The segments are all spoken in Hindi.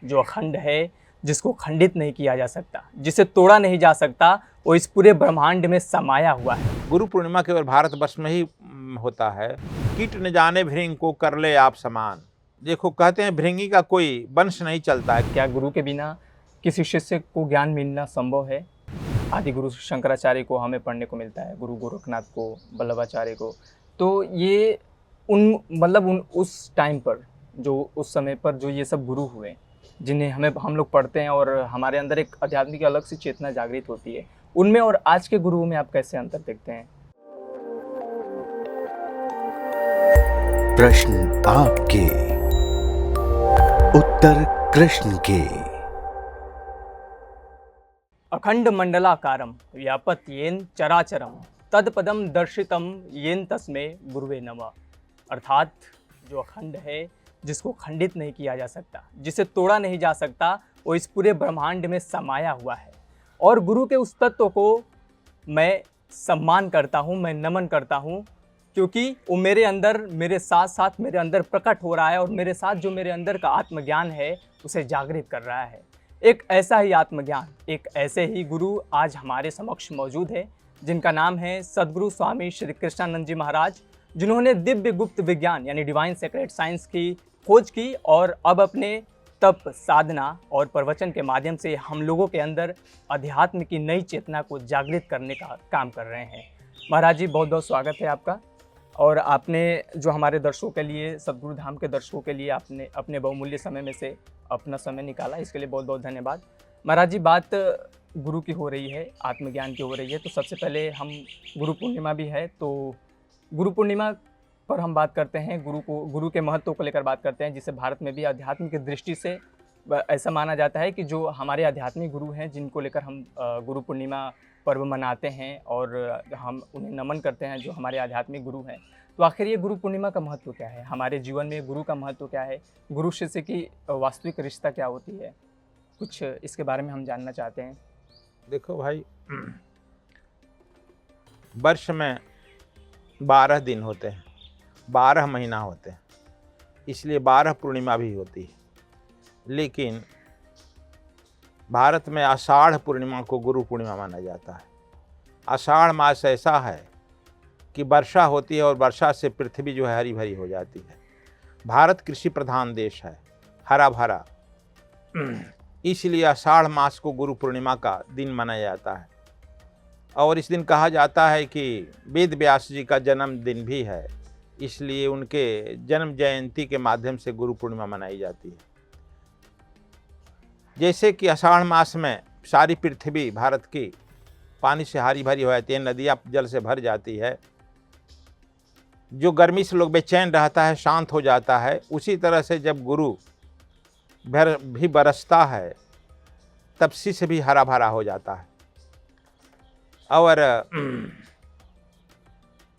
जो अखंड है, जिसको खंडित नहीं किया जा सकता, जिसे तोड़ा नहीं जा सकता, वो इस पूरे ब्रह्मांड में समाया हुआ है। गुरु पूर्णिमा केवल भारतवर्ष में ही होता है। कीट न जाने भृंग को कर ले आप समान। देखो, कहते हैं भृंगी का कोई वंश नहीं चलता है। क्या गुरु के बिना किसी शिष्य को ज्ञान मिलना संभव है? आदि गुरु शंकराचार्य को हमें पढ़ने को मिलता है, गुरु गोरखनाथ को, वल्लभाचार्य को। तो ये उस टाइम पर, जो उस समय पर जो ये सब गुरु हुए, जिन्हें हम लोग पढ़ते हैं और हमारे अंदर एक आध्यात्मिक अलग सी चेतना जागृत होती है, उनमें और आज के गुरुओं में आप कैसे अंतर देखते हैं? प्रश्न आपके, उत्तर कृष्ण के। अखंड मंडलाकारं व्यापत येन चराचरम तत्पदम दर्शितम येन तस्मै गुरुवे नमः। अर्थात जो अखंड है, जिसको खंडित नहीं किया जा सकता, जिसे तोड़ा नहीं जा सकता, वो इस पूरे ब्रह्मांड में समाया हुआ है। और गुरु के उस तत्व को मैं सम्मान करता हूँ, मैं नमन करता हूँ, क्योंकि वो मेरे अंदर, मेरे साथ साथ मेरे अंदर प्रकट हो रहा है और मेरे साथ जो मेरे अंदर का आत्मज्ञान है उसे जागृत कर रहा है। एक ऐसा ही आत्मज्ञान, एक ऐसे ही गुरु आज हमारे समक्ष मौजूद है, जिनका नाम है सद्गुरु स्वामी श्री कृष्णानंद जी महाराज, जिन्होंने दिव्य गुप्त विज्ञान यानी डिवाइन सेक्रेट साइंस की खोज की और अब अपने तप, साधना और प्रवचन के माध्यम से हम लोगों के अंदर अध्यात्म की नई चेतना को जागृत करने का काम कर रहे हैं। महाराज जी, बहुत बहुत स्वागत है आपका। और आपने जो हमारे दर्शकों के लिए, सद्गुरु धाम के दर्शकों के लिए आपने अपने बहुमूल्य समय में से अपना समय निकाला, इसके लिए बहुत बहुत धन्यवाद। महाराज जी, बात गुरु की हो रही है, आत्मज्ञान की हो रही है, तो सबसे पहले हम, गुरु पूर्णिमा भी है, तो गुरु पूर्णिमा पर हम बात करते हैं, गुरु के महत्व को लेकर बात करते हैं, जिसे भारत में भी आध्यात्म की दृष्टि से ऐसा माना जाता है कि जो हमारे आध्यात्मिक गुरु हैं, जिनको लेकर हम गुरु पूर्णिमा पर्व मनाते हैं और हम उन्हें नमन करते हैं, जो हमारे आध्यात्मिक गुरु हैं। तो आखिर ये गुरु पूर्णिमा का महत्व क्या है? हमारे जीवन में गुरु का महत्व क्या है? गुरु शिष्य की वास्तविक रिश्ता क्या होती है? कुछ इसके बारे में हम जानना चाहते हैं। देखो भाई, वर्ष में 12 दिन होते हैं, 12 महीना होते हैं, इसलिए 12 पूर्णिमा भी होती है। लेकिन भारत में आषाढ़ पूर्णिमा को गुरु पूर्णिमा माना जाता है। आषाढ़ मास ऐसा है कि वर्षा होती है और वर्षा से पृथ्वी जो है हरी भरी हो जाती है। भारत कृषि प्रधान देश है, हरा भरा, इसलिए आषाढ़ मास को गुरु पूर्णिमा का दिन मनाया जाता है। और इस दिन कहा जाता है कि वेद व्यास जी का जन्मदिन भी है, इसलिए उनके जन्म जयंती के माध्यम से गुरु पूर्णिमा मनाई जाती है। जैसे कि आषाढ़ मास में सारी पृथ्वी भारत की पानी से हरी भरी हो जाती है, नदियाँ जल से भर जाती है, जो गर्मी से लोग बेचैन रहता है शांत हो जाता है। उसी तरह से जब गुरु भी बरसता है, तब शिष्य भी हरा भरा हो जाता है। और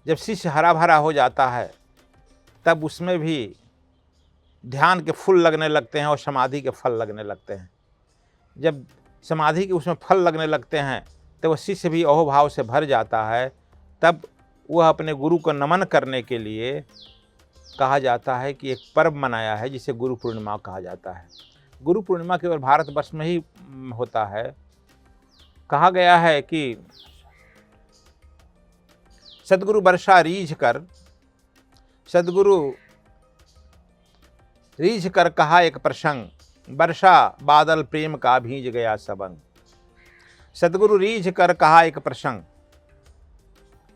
जब शिष्य हरा भरा हो जाता है, तब उसमें भी ध्यान के फूल लगने लगते हैं और समाधि के फल लगने लगते हैं। जब समाधि के उसमें फल लगने लगते हैं, तो वह शिष्य भी अहोभाव से भर जाता है। तब वह अपने गुरु को नमन करने के लिए कहा जाता है कि एक पर्व मनाया है, जिसे गुरु पूर्णिमा कहा जाता है। गुरु पूर्णिमा केवल भारतवर्ष में ही होता है। कहा गया है कि सद्गुरु वर्षा रीझ कर कहा एक प्रसंग, वर्षा बादल प्रेम का भींज गया सबंग। सद्गुरु रीझ कर कहा एक प्रसंग,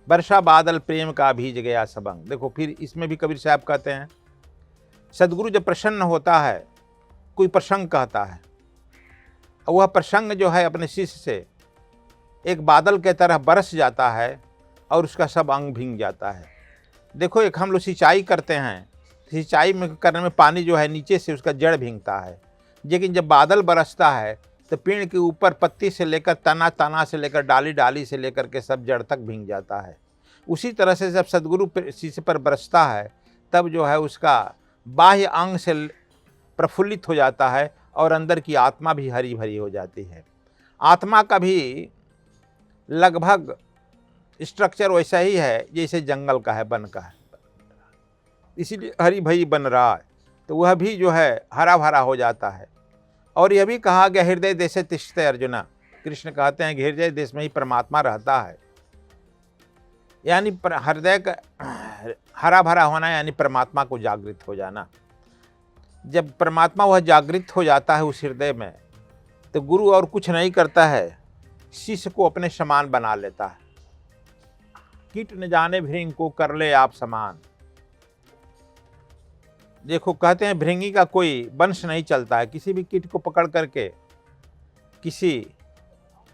वर्षा बादल प्रेम का भीज गया सबंग। देखो, फिर इसमें भी कबीर साहब कहते हैं, सद्गुरु जब प्रसन्न होता है, कोई प्रसंग कहता है, और वह प्रसंग जो है अपने शिष्य से एक बादल के तरह बरस जाता है और उसका सब अंग भींग जाता है। देखो, एक हम लोग सिंचाई करते हैं, सिंचाई में करने में पानी जो है नीचे से उसका जड़ भींगता है, लेकिन जब बादल बरसता है तो पेड़ के ऊपर पत्ती से लेकर तना से लेकर डाली से लेकर के सब जड़ तक भींग जाता है। उसी तरह से जब सद्गुरु शिष्य पर बरसता है, तब जो है उसका बाह्य अंग से प्रफुल्लित हो जाता है और अंदर की आत्मा भी हरी भरी हो जाती है। आत्मा का भी लगभग स्ट्रक्चर वैसा ही है जैसे जंगल का है, वन का है, इसीलिए हरी भरी बन रहा है। तो वह भी जो है हरा भरा हो जाता है। और यह भी कहा गया हृदय देशे तिष्ठते अर्जुना, कृष्ण कहते हैं कि हृदय देश में ही परमात्मा रहता है। यानी हृदय का हरा भरा होना यानी परमात्मा को जागृत हो जाना। जब परमात्मा वह जागृत हो जाता है उस हृदय में, तो गुरु और कुछ नहीं करता है, शिष्य को अपने समान बना लेता है। कीट न जाने भृंग को कर ले आप समान। देखो कहते हैं भृंगी का कोई वंश नहीं चलता है, किसी भी कीट को पकड़ करके किसी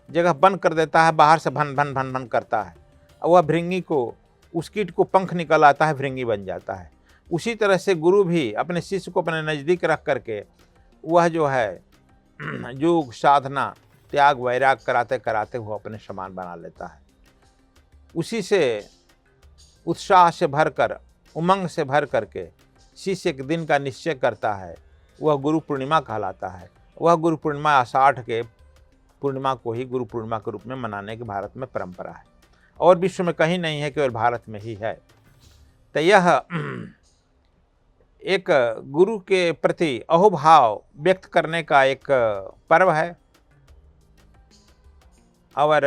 जगह बंद कर देता है, बाहर से भन भन भन भन करता है, और वह भृंगी को, उस कीट को पंख निकल आता है, भृंगी बन जाता है। उसी तरह से गुरु भी अपने शिष्य को अपने नज़दीक रख करके वह जो है योग साधना त्याग वैराग कराते कराते वो अपने समान बना लेता है। उसी से उत्साह से भरकर, उमंग से भर करके शिष्य एक दिन का निश्चय करता है, वह गुरु पूर्णिमा कहलाता है। वह गुरु पूर्णिमा आषाढ़ के पूर्णिमा को ही गुरु पूर्णिमा के रूप में मनाने की भारत में परंपरा है, और विश्व में कहीं नहीं है, केवल भारत में ही है। तो यह एक गुरु के प्रति अहोभाव व्यक्त करने का एक पर्व है। और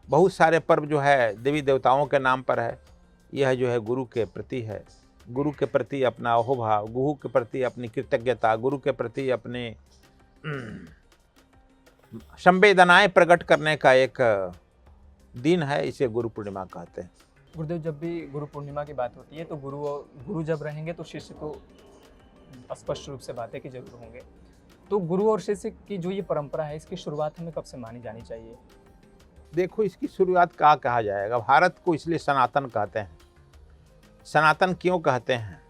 बहुत सारे पर्व जो है देवी देवताओं के नाम पर है, यह जो है गुरु के प्रति है। गुरु के प्रति अपना अहोभाव, गुरु के प्रति अपनी कृतज्ञता, गुरु के प्रति अपने संवेदनाएं प्रकट करने का एक दिन है, इसे गुरु पूर्णिमा कहते हैं। गुरुदेव, जब भी गुरु पूर्णिमा की बात होती है तो गुरु जब रहेंगे तो शिष्य को स्पष्ट रूप से बातें की जरूर होंगे। तो गुरु और शिष्य की जो ये परंपरा है, इसकी शुरुआत हमें कब से मानी जानी चाहिए? देखो, इसकी शुरुआत क्या कहा जाएगा, भारत को इसलिए सनातन कहते हैं। सनातन क्यों कहते हैं?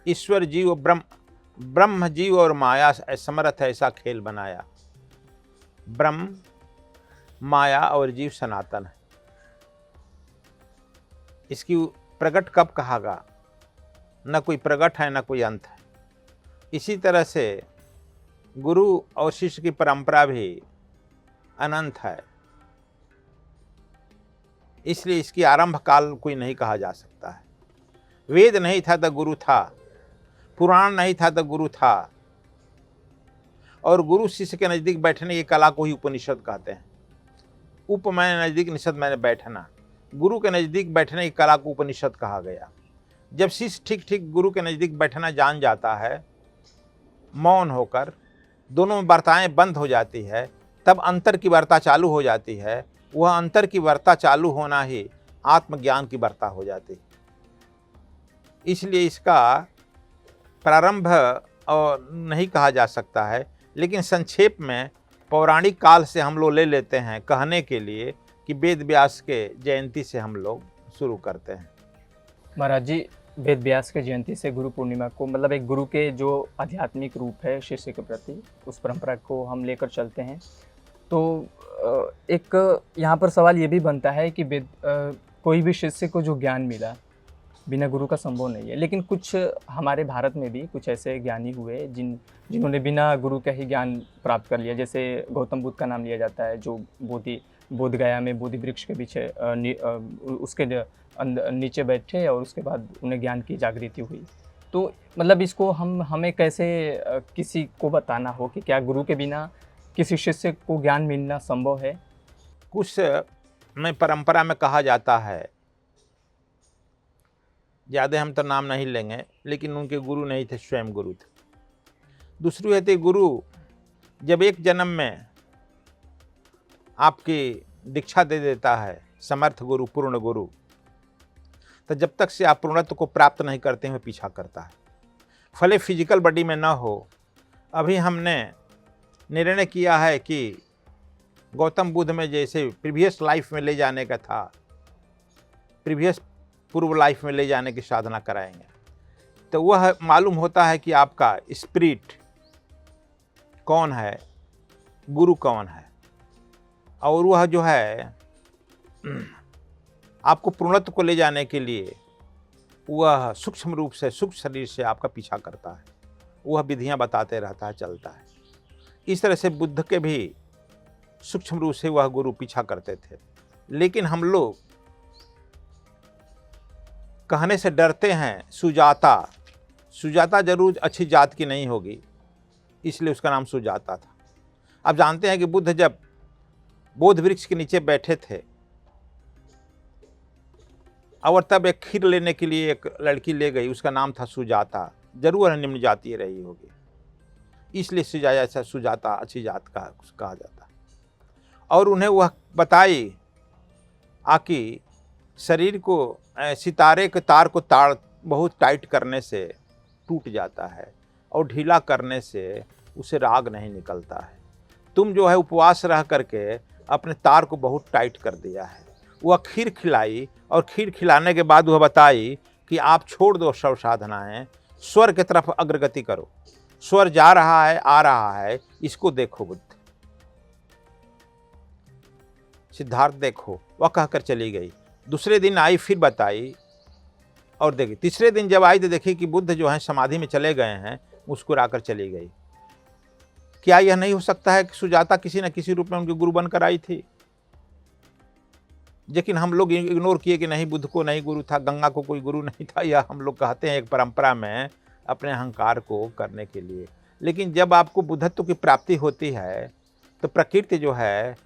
ईश्वर जीव ब्रह्म जीव और माया समर्थ ऐसा खेल बनाया। ब्रह्म, माया और जीव सनातन है। इसकी प्रकट कब कहागा? न कोई प्रकट है न कोई अंत है। इसी तरह से गुरु और शिष्य की परंपरा भी अनंत है, इसलिए इसकी आरंभ काल कोई नहीं कहा जा सकता है। वेद नहीं था तो गुरु था, पुराण नहीं था तो गुरु था, और गुरु शिष्य के नज़दीक बैठने की कला को ही उपनिषद कहते हैं। उप मैंने नज़दीक, निषद मैंने बैठना। गुरु के नज़दीक बैठने की कला को उपनिषद कहा गया। जब शिष्य ठीक ठीक गुरु के नज़दीक बैठना जान जाता है, मौन होकर दोनों में वार्ताएं बंद हो जाती है, तब अंतर की वार्ता चालू हो जाती है। वह अंतर की वार्ता चालू होना ही आत्मज्ञान की वार्ता हो जाती है। इसलिए इसका प्रारंभ और नहीं कहा जा सकता है, लेकिन संक्षेप में पौराणिक काल से हम लोग ले लेते हैं कहने के लिए कि वेद व्यास के जयंती से हम लोग शुरू करते हैं। महाराज जी, वेद व्यास के जयंती से गुरु पूर्णिमा को, मतलब एक गुरु के जो आध्यात्मिक रूप है शिष्य के प्रति, उस परंपरा को हम लेकर चलते हैं। तो एक यहाँ पर सवाल ये भी बनता है कि कोई भी शिष्य को जो ज्ञान मिला बिना गुरु का संभव नहीं है, लेकिन कुछ हमारे भारत में भी कुछ ऐसे ज्ञानी हुए जिन्होंने बिना गुरु का ही ज्ञान प्राप्त कर लिया। जैसे गौतम बुद्ध का नाम लिया जाता है, जो बोध गया में बोधि वृक्ष के पीछे उसके नीचे बैठे और उसके बाद उन्हें ज्ञान की जागृति हुई। तो मतलब इसको हमें कैसे किसी को बताना हो कि क्या गुरु के बिना किसी शिष्य को ज्ञान मिलना संभव है? कुछ में परंपरा में कहा जाता है, ज़्यादा हम तो नाम नहीं लेंगे, लेकिन उनके गुरु नहीं थे, स्वयं गुरु थे। दूसरी है गुरु जब एक जन्म में आपकी दीक्षा दे देता है, समर्थ गुरु, पूर्ण गुरु, तो जब तक से आप पूर्णत्व को प्राप्त नहीं करते हैं पीछा करता है। भले फिजिकल बॉडी में ना हो। अभी हमने निर्णय किया है कि गौतम बुद्ध में जैसे प्रीवियस लाइफ में ले जाने का था, प्रीवियस पूर्व लाइफ में ले जाने की साधना कराएंगे, तो वह मालूम होता है कि आपका स्पिरिट कौन है, गुरु कौन है, और वह जो है आपको पूर्णत्व को ले जाने के लिए वह सूक्ष्म रूप से, सूक्ष्म शरीर से आपका पीछा करता है। वह विधियां बताते रहता है, चलता है। इस तरह से बुद्ध के भी सूक्ष्म रूप से वह गुरु पीछा करते थे। लेकिन हम लोग कहने से डरते हैं। सुजाता जरूर अच्छी जात की नहीं होगी, इसलिए उसका नाम सुजाता था। आप जानते हैं कि बुद्ध जब बोध वृक्ष के नीचे बैठे थे और तब एक खीर लेने के लिए एक लड़की ले गई, उसका नाम था सुजाता। जरूर निम्न जातीय रही होगी, इसलिए सुजाता अच्छी जात का कहा जाता। और उन्हें वह बताई आकि शरीर को सितारे के तार को ताड़ बहुत टाइट करने से टूट जाता है और ढीला करने से उसे राग नहीं निकलता है। तुम जो है उपवास रह करके अपने तार को बहुत टाइट कर दिया है। वह खीर खिलाई और खीर खिलाने के बाद वह बताई कि आप छोड़ दो सब साधनाएं, स्वर की तरफ अग्रगति करो। स्वर जा रहा है, आ रहा है, इसको देखो बुद्ध। सिद्धार्थ देखो, वह कहकर चली गई। दूसरे दिन आई, फिर बताई और देखी। तीसरे दिन जब आई तो देखी कि बुद्ध जो है समाधि में चले गए हैं, मुस्कुराकर चली गई। क्या यह नहीं हो सकता है कि सुजाता किसी न किसी रूप में उनके गुरु बनकर आई थी? लेकिन हम लोग इग्नोर किए कि नहीं, बुद्ध को नहीं गुरु था, गंगा को कोई गुरु नहीं था। यह हम लोग कहते हैं एक परंपरा में अपने अहंकार को करने के लिए। लेकिन जब आपको बुद्धत्व की प्राप्ति होती है तो प्रकृति जो है,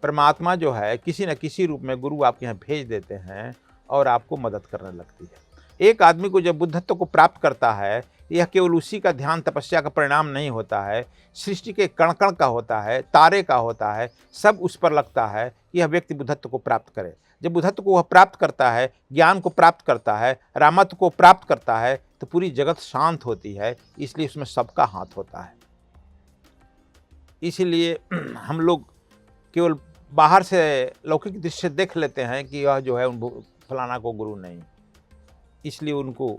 परमात्मा जो है, किसी न किसी रूप में गुरु आपके यहाँ भेज देते हैं और आपको मदद करने लगती है। एक आदमी को जब बुद्धत्व को प्राप्त करता है, यह केवल उसी का ध्यान तपस्या का परिणाम नहीं होता है, सृष्टि के कण कण का होता है, तारे का होता है, सब उस पर लगता है कि यह व्यक्ति बुद्धत्व को प्राप्त करे। जब बुद्धत्व को वह प्राप्त करता है, ज्ञान को प्राप्त करता है, रामत्व को प्राप्त करता है, तो पूरी जगत शांत होती है। इसलिए उसमें सबका हाथ होता है। इसलिए हम लोग केवल बाहर से लौकिक दृष्टि से देख लेते हैं कि यह जो है उन फलाना को गुरु नहीं, इसलिए उनको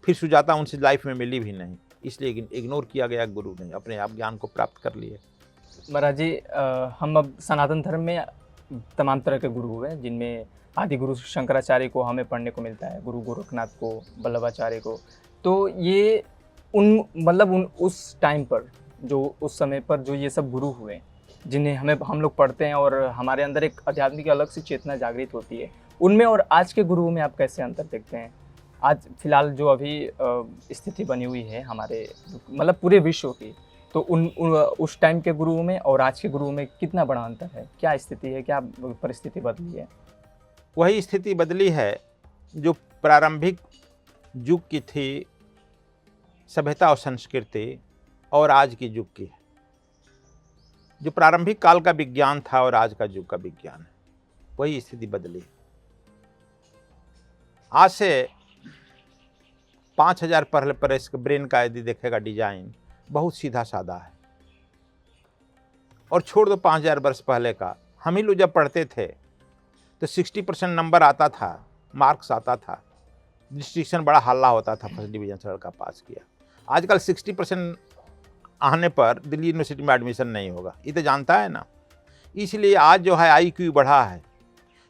फिर सुजाता उनसे लाइफ में मिली भी नहीं, इसलिए इग्नोर किया गया। गुरु नहीं, अपने आप ज्ञान को प्राप्त कर लिए। महाराज जी, हम अब सनातन धर्म में तमाम तरह के गुरु हुए, जिनमें आदि गुरु शंकराचार्य को हमें पढ़ने को मिलता है, गुरु गोरखनाथ को, वल्लभाचार्य को। तो ये उस टाइम पर, जो उस समय पर जो ये सब गुरु हुए, जिन्हें हम लोग पढ़ते हैं और हमारे अंदर एक आध्यात्मिक अलग सी चेतना जागृत होती है, उनमें और आज के गुरुओं में आप कैसे अंतर देखते हैं? आज फिलहाल जो अभी स्थिति बनी हुई है हमारे पूरे विश्व की, तो उस टाइम के गुरुओं में और आज के गुरुओं में कितना बड़ा अंतर है? क्या स्थिति है, क्या परिस्थिति बदली है? वही स्थिति बदली है जो प्रारंभिक युग की थी, सभ्यता और संस्कृति, और आज की युग की है। जो प्रारंभिक काल का विज्ञान था और आज का युग का विज्ञान है, वही स्थिति बदली। आज से 5000 पहले पर इसके ब्रेन का यदि देखेगा डिजाइन बहुत सीधा साधा है। और छोड़ दो 5000 वर्ष पहले का, हम ही लोग जब पढ़ते थे तो 60% नंबर आता था, मार्क्स आता था, डिस्ट्रिक्शन बड़ा हल्ला होता था, फर्स्ट डिवीजन से लड़का पास किया। आजकल 60% आने पर दिल्ली यूनिवर्सिटी में एडमिशन नहीं होगा, ये तो जानता है ना। इसलिए आज जो है IQ बढ़ा है,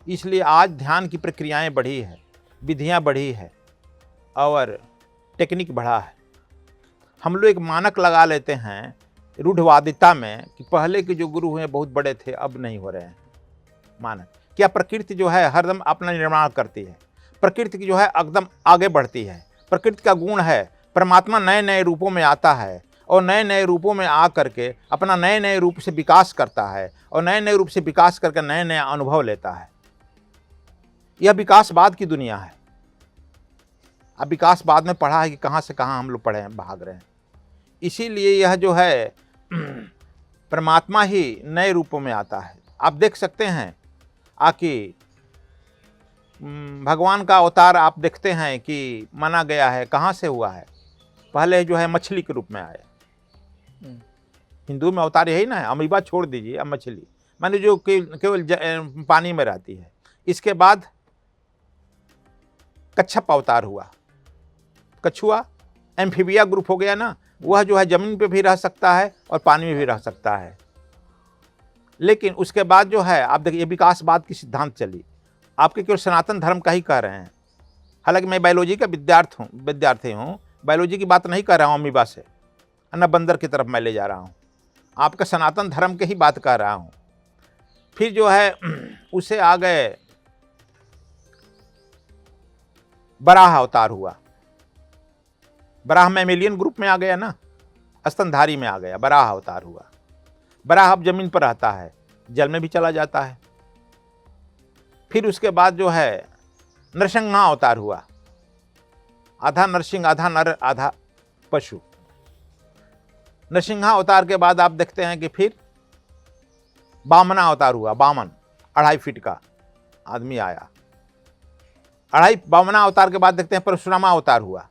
इसलिए आज ध्यान की प्रक्रियाएं बढ़ी है, विधियां बढ़ी है और टेक्निक बढ़ा है। हम लोग एक मानक लगा लेते हैं रूढ़वादिता में कि पहले के जो गुरु हुए बहुत बड़े थे, अब नहीं हो रहे हैं मानक। क्या प्रकृति जो है हरदम अपना निर्माण करती है, प्रकृति की जो है एकदम आगे बढ़ती है। प्रकृति का गुण है, परमात्मा नए नए रूपों में आता है और नए नए रूपों में आ करके अपना नए नए रूप से विकास करता है और नए नए रूप से विकास करके नए नए अनुभव लेता है। यह विकासवाद की दुनिया है। अब विकासवाद में पढ़ा है कि कहाँ से कहाँ हम लोग पढ़े हैं, भाग रहे हैं। इसीलिए यह जो है परमात्मा ही नए रूपों में आता है। आप देख सकते हैं आकि भगवान का अवतार आप देखते हैं कि माना गया है, कहाँ से हुआ है? पहले जो है मछली के रूप में आया। हिंदू में अवतार यही ना है, अमीबा छोड़ दीजिए, अब मछली माने जो केवल पानी में रहती है। इसके बाद कच्छप अवतार हुआ, कछुआ एम्फीबिया ग्रुप हो गया ना, वह जो है जमीन पे भी रह सकता है और पानी में भी रह सकता है। लेकिन उसके बाद जो है आप देखिए विकासवाद की सिद्धांत चली। आपके केवल सनातन धर्म का ही कह रहे हैं, हालांकि मैं बायोलॉजी का विद्यार्थी हूँ, बायोलॉजी की बात नहीं कर रहा हूँ अमीबा से, न बंदर की तरफ मैं ले जा रहा हूँ, आपका सनातन धर्म के ही बात कर रहा हूँ। फिर जो है उसे आ गए बराह अवतार हुआ, बराह मैमेलियन ग्रुप में आ गया ना, स्तनधारी में आ गया, बराह अवतार हुआ। बराह अब जमीन पर रहता है, जल में भी चला जाता है। फिर उसके बाद जो है नरसिंहा अवतार हुआ, आधा नरसिंह आधा नर आधा पशु। नरसिंहा अवतार के बाद आप देखते हैं कि फिर वामना अवतार हुआ, वामन 2.5 फीट का आदमी आया। वामना अवतार के बाद देखते हैं परशुरामा अवतार हुआ।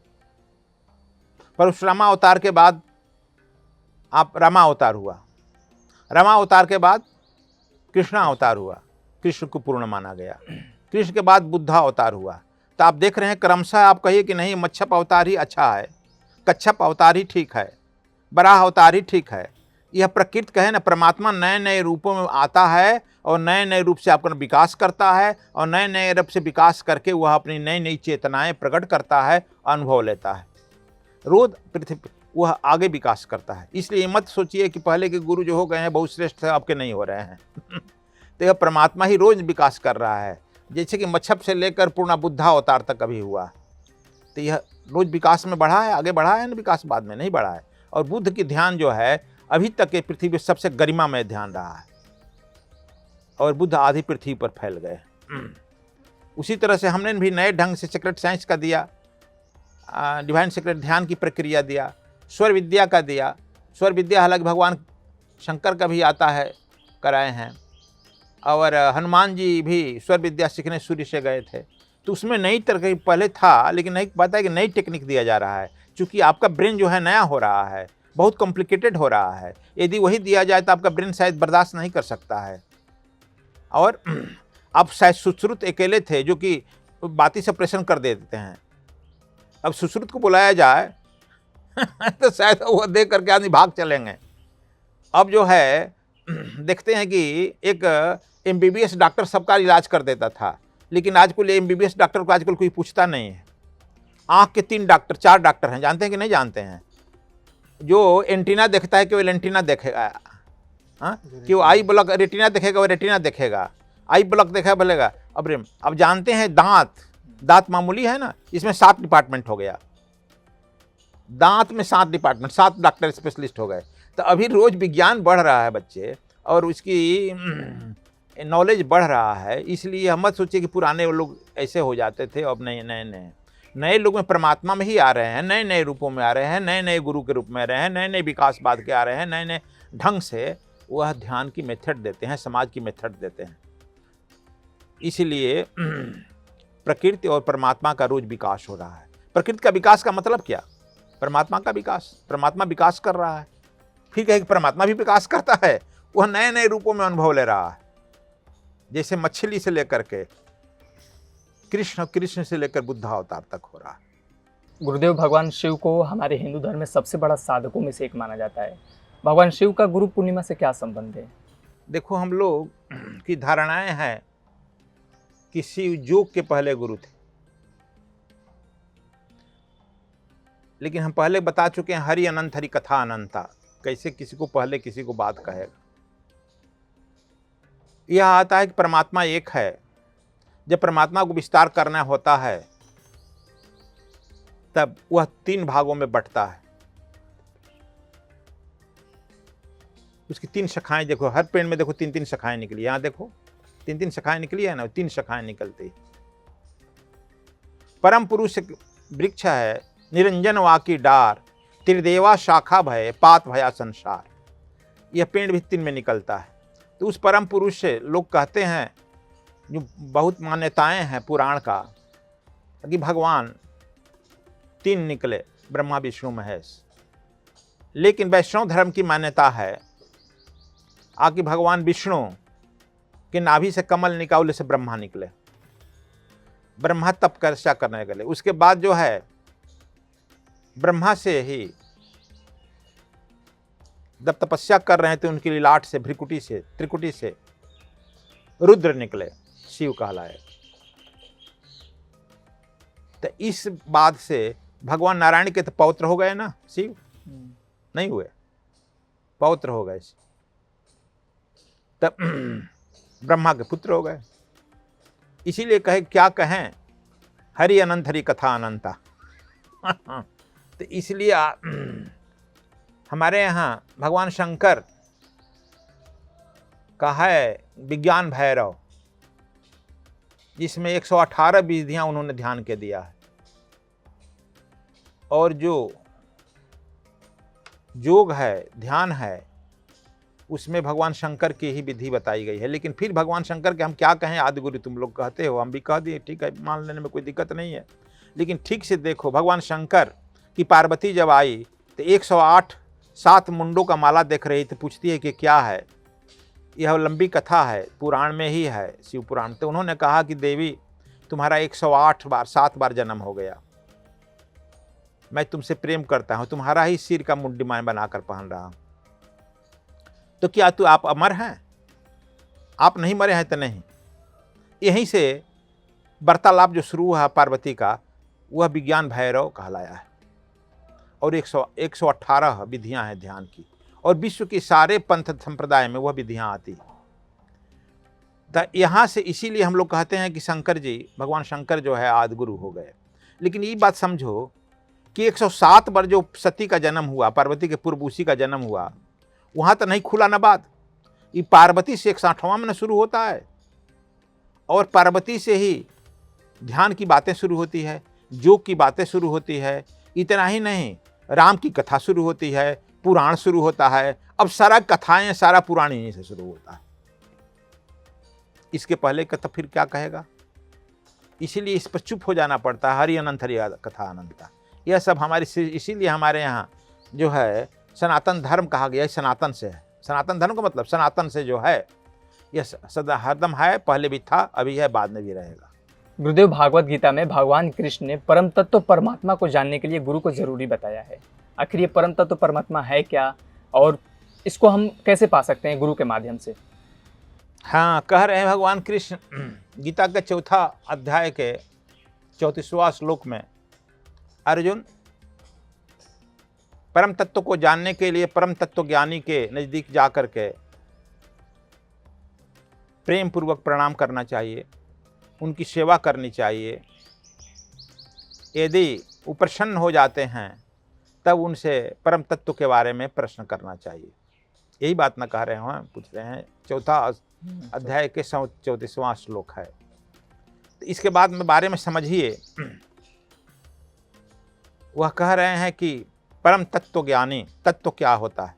परशुरामा अवतार के बाद आप रामा अवतार हुआ। रामा अवतार के बाद कृष्णा अवतार हुआ, कृष्ण को पूर्ण माना गया। कृष्ण के बाद बुद्धा अवतार हुआ। तो आप देख रहे हैं क्रमशः, आप कहिए कि नहीं मच्छप अवतार ही अच्छा है, कच्छप अवतार ही ठीक है, बराह अवतार ही ठीक है। यह प्रकृति कहे ना, परमात्मा नए नए रूपों में आता है और नए नए रूप से अपना विकास करता है और नए नए रूप से विकास करके वह अपनी नई नई चेतनाएं प्रकट करता है, अनुभव लेता है। रोज पृथ्वी वह आगे विकास करता है। इसलिए मत सोचिए कि पहले के गुरु जो हो गए हैं बहुत श्रेष्ठ थे, अब के नहीं हो रहे हैं। तो यह परमात्मा ही रोज विकास कर रहा है, जैसे कि मच्छप से लेकर पूर्ण बुद्धा अवतार तक अभी हुआ। तो यह रोज विकास में बढ़ा है, आगे बढ़ा है ना, विकास बाद में नहीं बढ़ा है। और बुद्ध की ध्यान जो है अभी तक के पृथ्वी पर सबसे गरिमामय ध्यान रहा है और बुद्ध आधी पृथ्वी पर फैल गए। उसी तरह से हमने भी नए ढंग से सीक्रेट साइंस का दिया, डिवाइन सीक्रेट ध्यान की प्रक्रिया दिया, स्वर विद्या का दिया। स्वर विद्या हालांकि भगवान शंकर का भी आता है, कराए हैं। और हनुमान जी भी स्वर विद्या सीखने सूर्य से गए थे। तो उसमें नई तरह पहले था, लेकिन नई बात है कि नई टेक्निक दिया जा रहा है। चूँकि आपका ब्रेन जो है नया हो रहा है, बहुत कॉम्प्लिकेटेड हो रहा है। यदि वही दिया जाए तो आपका ब्रेन शायद बर्दाश्त नहीं कर सकता है। और आप शायद सुश्रुत अकेले थे जो कि बाती से ऑपरेशन कर देते हैं। अब सुश्रुत को बुलाया जाए तो शायद वो देख करके आदमी भाग चलेंगे। अब जो है देखते हैं कि एक MBBS डॉक्टर सबका इलाज कर देता था, लेकिन आजकल MBBS डॉक्टर को आजकल कोई पूछता नहीं है। आँख के 3 डॉक्टर 4 डॉक्टर हैं, जानते हैं कि नहीं जानते हैं? जो एंटीना देखता है केवल एंटीना देखेगा, हाँ, कि वो आई ब्लॉक रेटिना देखेगा, वो रेटिना देखेगा, आई ब्लॉक देखा बोलेगा। अब जानते हैं दांत मामूली है ना, इसमें 7 डिपार्टमेंट हो गया। दांत में 7 डिपार्टमेंट, 7 डॉक्टर स्पेशलिस्ट हो गए। तो अभी रोज विज्ञान बढ़ रहा है बच्चे, और उसकी नॉलेज बढ़ रहा है। इसलिए हम मत सोचिए कि पुराने लोग ऐसे हो जाते थे। अब नए लोग में परमात्मा में ही आ रहे हैं, नए नए रूपों में आ रहे हैं, नए नए गुरु के रूप में आ रहे हैं, नए नए विकासवाद के आ रहे हैं, नए नए ढंग से वह ध्यान की मेथड देते हैं, समाज की मेथड देते हैं। इसलिए प्रकृति और परमात्मा का रोज विकास हो रहा है। प्रकृति का विकास का मतलब क्या? परमात्मा का विकास। परमात्मा विकास कर रहा है, फिर कहे कि परमात्मा भी विकास करता है, वह नए नए रूपों में अनुभव ले रहा है। जैसे मछली से लेकर के कृष्ण से लेकर बुद्धा अवतार तक हो रहा है। गुरुदेव भगवान शिव को हमारे हिंदू धर्म में सबसे बड़ा साधकों में से एक माना जाता है। भगवान शिव का गुरु पूर्णिमा से क्या संबंध है? देखो, हम लोग की धारणाएं हैं कि शिव योग के पहले गुरु थे, लेकिन हम पहले बता चुके हैं हरि अनंत हरि कथा अनंता। कैसे किसी को पहले किसी को बाद कहेगा। यह आता है कि परमात्मा एक है। जब परमात्मा को विस्तार करना होता है तब वह 3 भागों में बंटता है। उसकी 3 शाखाएं देखो, हर पेड़ में देखो 3-3 शाखाएं निकली। यहां देखो 3-3 शाखाएं निकली है ना, 3 शाखाएं निकलती। परम पुरुष वृक्ष है, निरंजन वाकी डार, त्रिदेवा शाखा भय, पात भया संसार। यह पेड़ भी 3 में निकलता है। तो उस परम पुरुष से लोग कहते हैं, जो बहुत मान्यताएं हैं पुराण का, कि भगवान 3 निकले, ब्रह्मा विष्णु महेश। लेकिन वैष्णव धर्म की मान्यता है कि भगवान विष्णु के नाभि से कमल निकाले से ब्रह्मा निकले। ब्रह्मा तपस्या करने के लिए, उसके बाद जो है ब्रह्मा से ही जब तपस्या कर रहे हैं तो उनकी लाट से, भ्रिकुटी से, त्रिकुटी से रुद्र निकले, शिव कहलाए। तो इस बात से भगवान नारायण के तो पौत्र हो गए ना, शिव नहीं हुए, पौत्र हो गए। तब ब्रह्मा के पुत्र हो गए। इसीलिए कहे क्या कहें, हरि अनंत हरि कथा अनंता। तो इसलिए हमारे यहाँ भगवान शंकर का है विज्ञान भैरव, जिसमें 118 विधियां उन्होंने ध्यान के दिया है, और जो योग है, ध्यान है, उसमें भगवान शंकर की ही विधि बताई गई है। लेकिन फिर भगवान शंकर के हम क्या कहें, आदिगुरु तुम लोग कहते हो, हम भी कह दिए, ठीक है, मान लेने में कोई दिक्कत नहीं है। लेकिन ठीक से देखो, भगवान शंकर की पार्वती जब आई तो 108 7 मुंडों का माला देख रही थी, पूछती है कि क्या है, यह लंबी कथा है, पुराण में ही है, शिव पुराण। तो उन्होंने कहा कि देवी तुम्हारा 108 बार 7 बार जन्म हो गया, मैं तुमसे प्रेम करता हूं, तुम्हारा ही सिर का मुंडी मैं बनाकर पहन रहा हूं, तो क्या तू आप अमर हैं? आप नहीं मरे हैं तो नहीं। यहीं से वार्तालाप जो शुरू हुआ पार्वती का, वह विज्ञान भैरव कहलाया है। और 118 विधियां हैं ध्यान की, और विश्व के सारे पंथ संप्रदाय में वह विधियां आती हैं। तो यहाँ से इसीलिए हम लोग कहते हैं कि शंकर जी, भगवान शंकर जो है आदिगुरु हो गए। लेकिन ये बात समझो कि 107 बार जो सती का जन्म हुआ, पार्वती के पूर्व उसी का जन्म हुआ, वहाँ तो नहीं खुला न बात। ये पार्वती से 108वां में शुरू होता है, और पार्वती से ही ध्यान की बातें शुरू होती है, योग की बातें शुरू होती है। इतना ही नहीं, राम की कथा शुरू होती है, पुराण शुरू होता है। अब सारा कथाएं, सारा पुराण यहीं से शुरू होता है। इसके पहले का तो फिर क्या कहेगा? इसीलिए इस पर चुप हो जाना पड़ता है। हरि अनंत हरि कथा अनंता, यह सब हमारी, इसीलिए हमारे यहाँ जो है सनातन धर्म कहा गया है, सनातन से है। सनातन धर्म का मतलब सनातन से जो है, यह सदा हरदम है, पहले भी था, अभी है, बाद में भी रहेगा। गुरुदेव, भागवत गीता में भगवान कृष्ण ने परम तत्व परमात्मा को जानने के लिए गुरु को जरूरी बताया है। आखिर ये परम तत्व परमात्मा है क्या, और इसको हम कैसे पा सकते हैं गुरु के माध्यम से? हाँ, कह रहे हैं भगवान कृष्ण गीता के 4 अध्याय के 34वां श्लोक में, अर्जुन परम तत्व को जानने के लिए परम तत्व ज्ञानी के नजदीक जाकर के प्रेम पूर्वक प्रणाम करना चाहिए, उनकी सेवा करनी चाहिए। यदि वो प्रसन्न हो जाते हैं तब उनसे परम तत्व के बारे में प्रश्न करना चाहिए। यही बात ना कह रहे हैं, पूछ रहे हैं। 4 अध्याय के 34वां श्लोक है। तो इसके बाद में बारे में समझिए, वह कह रहे हैं कि परम तत्व ज्ञानी, तत्व क्या होता है।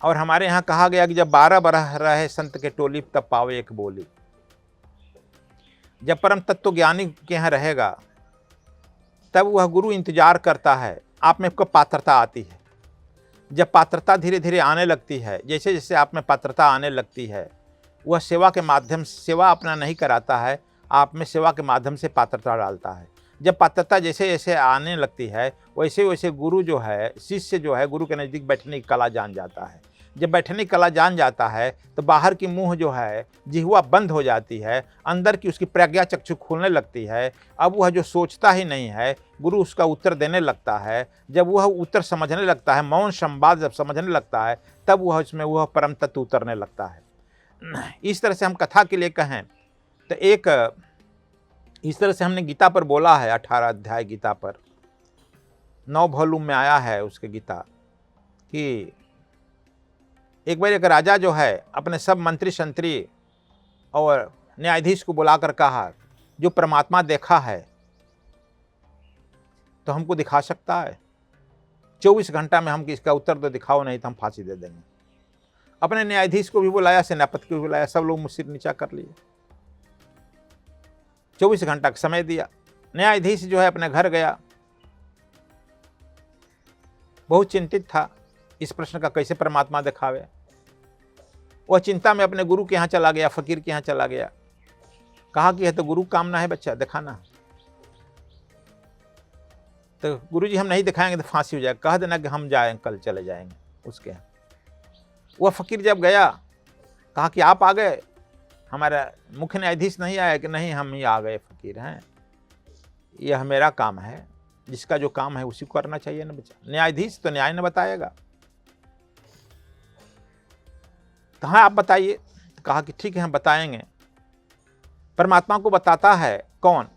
और हमारे यहाँ कहा गया कि जब 12 बरह रहे संत के टोली, तब पावे एक बोली। जब परम तत्व ज्ञानी के यहाँ रहेगा, तब वह गुरु इंतजार करता है, आप में कब पात्रता आती है। जब पात्रता धीरे धीरे आने लगती है, जैसे जैसे आप में पात्रता आने लगती है, वह सेवा के माध्यम से, सेवा अपना नहीं कराता है, आप में सेवा के माध्यम से पात्रता डालता है। जब पात्रता जैसे जैसे आने लगती है, वैसे वैसे गुरु जो है, शिष्य जो है, गुरु के नज़दीक बैठने की कला जान जाता है। जब बैठने की कला जान जाता है तो बाहर की मुंह जो है, जिह्वा बंद हो जाती है, अंदर की उसकी प्रज्ञा चक्षु खुलने लगती है। अब वह जो सोचता ही नहीं है, गुरु उसका उत्तर देने लगता है। जब वह उत्तर समझने लगता है, मौन संवाद जब समझने लगता है, तब वह उसमें वह परम तत्व उतरने लगता है। इस तरह से हम कथा के लिए कहें तो एक इस तरह से हमने गीता पर बोला है। 18 अध्याय गीता पर, 9 वॉल्यूम में आया है उसके गीता, कि एक बार एक राजा जो है अपने सब मंत्री संतरी और न्यायाधीश को बुलाकर कहा, जो परमात्मा देखा है तो हमको दिखा सकता है, 24 घंटा में हम इसका उत्तर तो दिखाओ, नहीं तो हम फांसी दे देंगे। अपने न्यायाधीश को भी बुलाया, सेनापति को भी बुलाया, सब लोग मुझसे नीचा कर लिए। 24 घंटा का समय दिया। न्यायाधीश जो है अपने घर गया, बहुत चिंतित था इस प्रश्न का, कैसे परमात्मा दिखावे। वह चिंता में अपने गुरु के यहाँ चला गया, फकीर के यहाँ चला गया। कहा कि यह तो गुरु कामना है बच्चा, दिखाना। तो गुरुजी हम नहीं दिखाएंगे तो फांसी हो जाएगा, कह देना कि हम जाएंगे, कल चले जाएंगे उसके यहाँ। वह फकीर जब गया, कहा कि आप आ गए, हमारा मुख्य न्यायाधीश नहीं आया। कि नहीं, हम ही आ गए, फकीर हैं, यह मेरा काम है, जिसका जो काम है उसी को करना चाहिए ना बच्चा। न्यायाधीश तो न्याय न बताएगा। तो हाँ, आप बताइए। तो कहा कि ठीक है, हम बताएंगे। परमात्मा को बताता है कौन?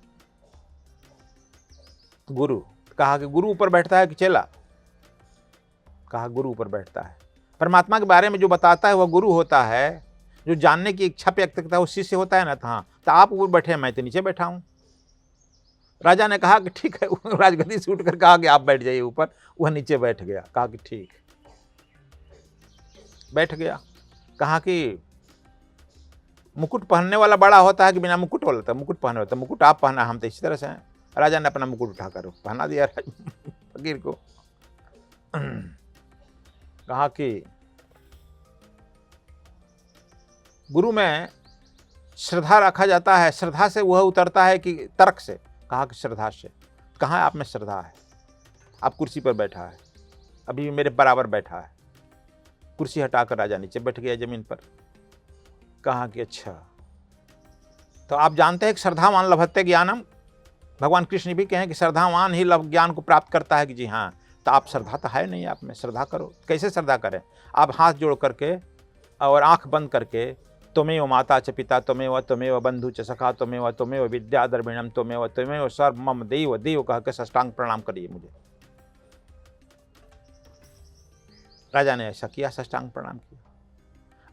गुरु। कहा कि गुरु ऊपर बैठता है कि चेला? कहा गुरु ऊपर बैठता है। परमात्मा के बारे में जो बताता है वह गुरु होता है, जो जानने की इच्छा व्यक्त करता है वो शिष्य होता है ना। था तो आप ऊपर बैठे, मैं तो नीचे बैठा हूं। राजा ने कहा कि ठीक है, राजगद्दी से उठकर कहा कि आप बैठ जाइए ऊपर। वह नीचे बैठ गया। कहा कि ठीक, बैठ गया। कहा कि मुकुट पहनने वाला बड़ा होता है कि बिना मुकुट वाला था? मुकुट पहने होता, मुकुट आप पहना, हम तो इसी तरह से हैं। राजा ने अपना मुकुट उठाकर पहना दिया फकीर को। कहा कि गुरु में श्रद्धा रखा जाता है, श्रद्धा से वह उतरता है कि तर्क से? कहा कि श्रद्धा से। कहाँ आप में श्रद्धा है? आप कुर्सी पर बैठा है, अभी मेरे बराबर बैठा है। कुर्सी हटाकर राजा नीचे बैठ गया जमीन पर। कहा कि अच्छा, तो आप जानते हैं कि श्रद्धावान लभते ज्ञानम। भगवान कृष्ण भी कहें कि श्रद्धावान ही लभ ज्ञान को प्राप्त करता है। कि जी हाँ, तो आप श्रद्धा तो है नहीं, आप में श्रद्धा करो। कैसे श्रद्धा करें? आप हाथ जोड़ करके और आंख बंद करके, त्वमेव माता च पिता त्वमेव बंधु च सखा त्वमेव विद्या द्रविणम त्वमेव सर्व मम देव देव कह के साष्टांग प्रणाम करिए मुझे। राजा ने ऐसा किया, साष्टांग प्रणाम किया।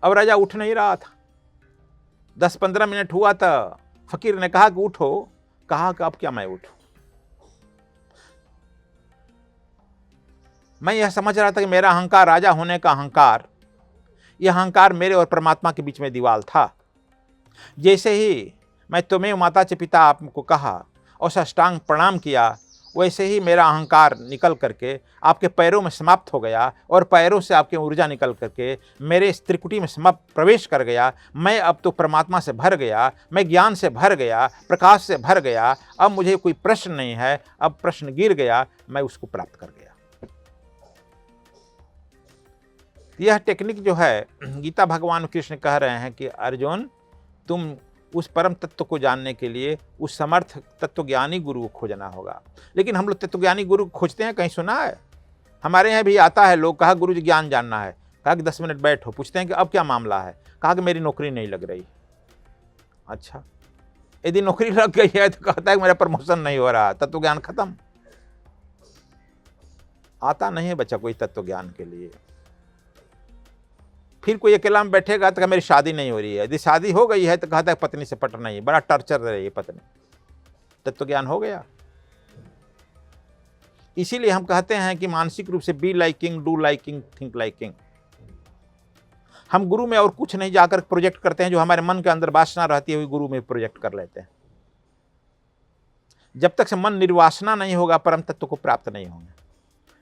अब राजा उठ नहीं रहा था। 10-15 मिनट हुआ तो फकीर ने कहा कि उठो। कहा कि अब क्या मैं उठूं? मैं यह समझ रहा था कि मेरा अहंकार, राजा होने का अहंकार, यह अहंकार मेरे और परमात्मा के बीच में दीवार था। जैसे ही मैं तुम्हें माता च पिता आपको कहा और साष्टांग प्रणाम किया, वैसे ही मेरा अहंकार निकल करके आपके पैरों में समाप्त हो गया और पैरों से आपकी ऊर्जा निकल करके मेरे इस त्रिकुटी में समाप्त प्रवेश कर गया। मैं अब तो परमात्मा से भर गया, मैं ज्ञान से भर गया, प्रकाश से भर गया। अब मुझे कोई प्रश्न नहीं है, अब प्रश्न गिर गया, मैं उसको प्राप्त कर गया। यह टेक्निक जो है, गीता भगवान कृष्ण कह रहे हैं कि अर्जुन, तुम उस परम तत्व को जानने के लिए उस समर्थ तत्वज्ञानी गुरु को खोजना होगा। लेकिन हम लोग तत्वज्ञानी गुरु को खोजते हैं, कहीं सुना है? हमारे यहाँ भी आता है लोग, कहा गुरु जी ज्ञान जानना है। कहा कि 10 मिनट बैठो। पूछते हैं कि अब क्या मामला है? कहा कि मेरी नौकरी नहीं लग रही। अच्छा, यदि नौकरी लग गई है तो कहता है कि मेरा प्रमोशन नहीं हो रहा, तत्वज्ञान खत्म। आता नहीं है बच्चा कोई तत्वज्ञान के लिए। फिर कोई अकेला में बैठेगा तो मेरी शादी नहीं हो रही है। यदि शादी हो गई है तो कहता है पत्नी से पट नहीं, बड़ा टॉर्चर रही है पत्नी। तत्वज्ञान हो गया। इसीलिए हम कहते हैं कि मानसिक रूप से be liking, do liking, think liking. हम गुरु में और कुछ नहीं जाकर प्रोजेक्ट करते हैं, जो हमारे मन के अंदर वासना रहती है वही गुरु में प्रोजेक्ट कर लेते हैं। जब तक से मन निर्वासना नहीं होगा, परम तत्व को प्राप्त नहीं होंगे,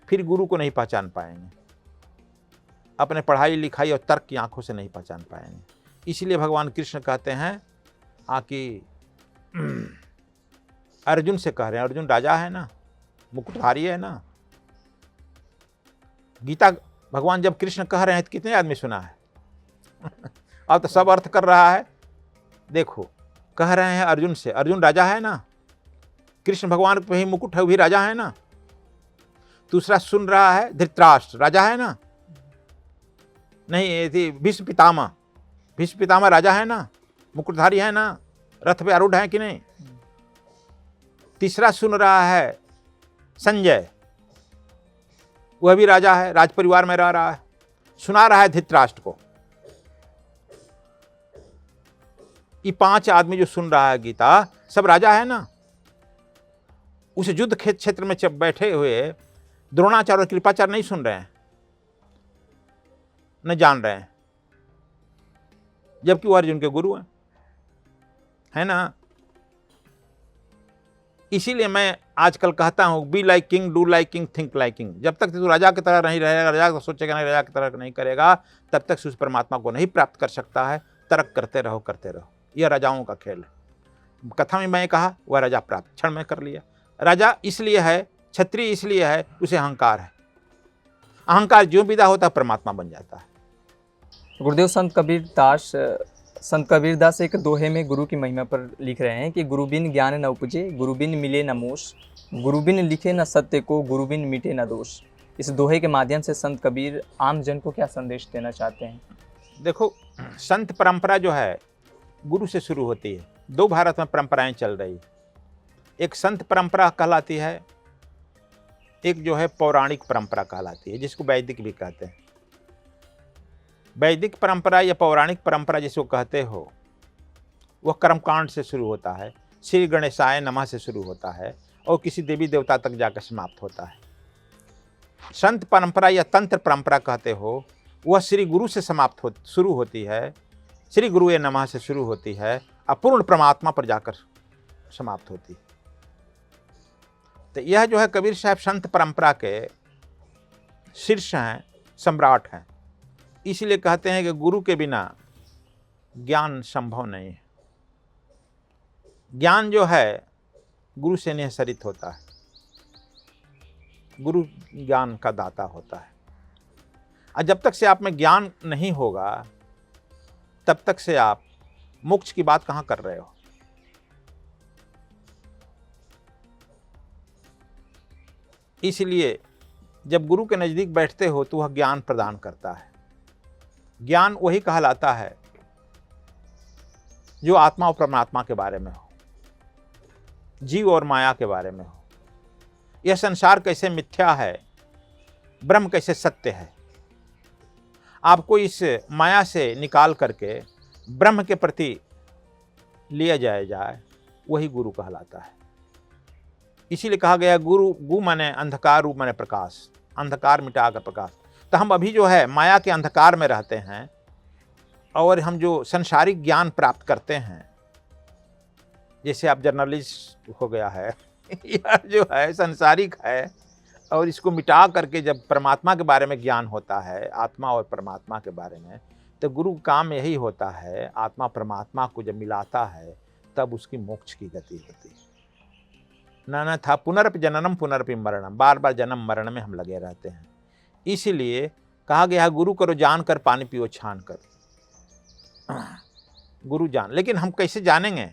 फिर गुरु को नहीं पहचान पाएंगे। अपने पढ़ाई लिखाई और तर्क की आंखों से नहीं पहचान पाएंगे। इसलिए भगवान कृष्ण कहते हैं कि अर्जुन से कह रहे हैं, अर्जुन राजा है ना, मुकुटधारी है ना। गीता भगवान जब कृष्ण कह रहे हैं तो कितने आदमी सुना है? अब तो सब अर्थ कर रहा है। देखो, कह रहे हैं अर्जुन से, अर्जुन राजा है ना, कृष्ण भगवान पे ही मुकुट है, वो भी राजा है ना। दूसरा सुन रहा है धृतराष्ट्र, राजा है ना। नहीं, ये थी भीष्म पितामह, भीष्म पितामह राजा है ना, मुकुटधारी है ना, रथ पे आरूढ़ है कि नहीं। तीसरा सुन रहा है संजय, वह भी राजा है, राज परिवार में रह रहा है, सुना रहा है धृतराष्ट्र को। ये 5 आदमी जो सुन रहा है गीता, सब राजा है ना। उस युद्ध क्षेत्र में जब बैठे हुए द्रोणाचार्य और कृपाचार्य नहीं सुन रहे हैं, न जान रहे हैं, जबकि वो अर्जुन के गुरु हैं, है ना। इसीलिए मैं आजकल कहता हूं, be like king, do like king, think like king. जब तक तू राजा की तरह नहीं रहेगा, राजा को सोचेगा नहीं, राजा की तरह नहीं करेगा, तब तक उस परमात्मा को नहीं प्राप्त कर सकता है। तर्क करते रहो, करते रहो, यह राजाओं का खेल है। कथा में मैं कहा, वह राजा प्राप्त क्षण में कर लिया। राजा इसलिए है, क्षत्रिय इसलिए है, उसे अहंकार है। अहंकार जो विदा होता है परमात्मा बन जाता है। गुरुदेव संत कबीरदास एक दोहे में गुरु की महिमा पर लिख रहे हैं कि गुरु बिन ज्ञान न उपजे, गुरु बिन मिले न मोश, गुरु बिन लिखे न सत्य को, गुरु बिन मिटे न दोष। इस दोहे के माध्यम से संत कबीर आम जन को क्या संदेश देना चाहते हैं? देखो, संत परंपरा जो है गुरु से शुरू होती है। 2 भारत में परंपराएं चल रही। एक संत परंपरा कहलाती है एक जो है पौराणिक परंपरा कहलाती है, जिसको वैदिक भी कहते हैं। वैदिक परंपरा या पौराणिक परंपरा जिसको कहते हो, वह कर्मकांड से शुरू होता है, श्री गणेशाय नमः से शुरू होता है और किसी देवी देवता तक जाकर समाप्त होता है। संत परंपरा या तंत्र परंपरा कहते हो, वह श्री गुरु से शुरू होती है, श्री गुरु ए नमः से शुरू होती है, अपूर्ण परमात्मा पर जाकर समाप्त होती है। तो यह जो है कबीर साहब संत परंपरा के शीर्ष हैं, सम्राट हैं। इसलिए कहते हैं कि गुरु के बिना ज्ञान संभव नहीं है। ज्ञान जो है गुरु से निःसरित होता है, गुरु ज्ञान का दाता होता है। और जब तक से आप में ज्ञान नहीं होगा, तब तक से आप मोक्ष की बात कहाँ कर रहे हो। इसलिए जब गुरु के नज़दीक बैठते हो तो वह ज्ञान प्रदान करता है। ज्ञान वही कहलाता है जो आत्मा और परमात्मा के बारे में हो, जीव और माया के बारे में हो। यह संसार कैसे मिथ्या है, ब्रह्म कैसे सत्य है, आपको इस माया से निकाल करके ब्रह्म के प्रति लिया जाए, वही गुरु कहलाता है। इसीलिए कहा गया गुरु, गु माने अंधकार, रू माने प्रकाश, अंधकार मिटाकर प्रकाश। तो हम अभी जो है माया के अंधकार में रहते हैं और हम जो संसारिक ज्ञान प्राप्त करते हैं, जैसे आप जर्नलिस्ट हो गया है यह जो है संसारिक है, और इसको मिटा करके जब परमात्मा के बारे में ज्ञान होता है, आत्मा और परमात्मा के बारे में, तो गुरु का काम यही होता है, आत्मा परमात्मा को जब मिलाता है तब उसकी मोक्ष की गति होती है। ना था पुनरपि जननम पुनरपि मरणम, बार बार जन्म मरण में हम लगे रहते हैं। इसीलिए कहा गया है गुरु करो जान कर, पानी पियो छान कर। गुरु जान, लेकिन हम कैसे जानेंगे?